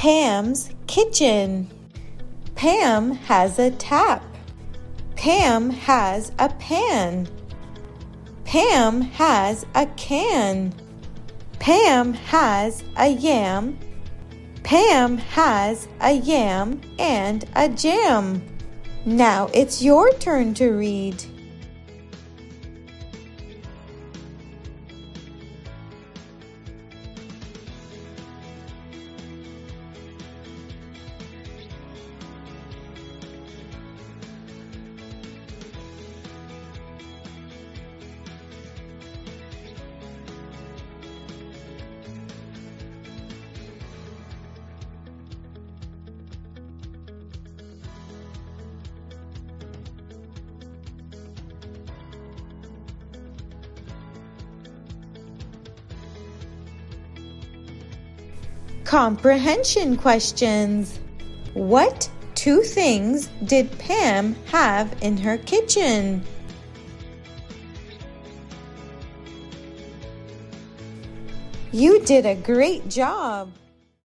Pam's kitchen. Pam has a tap. Pam has a pan. Pam has a can. Pam has a yam. Pam has a yam and a jam. Now it's your turn to read. Comprehension questions. What two things did Pam have in her kitchen? You did a great job!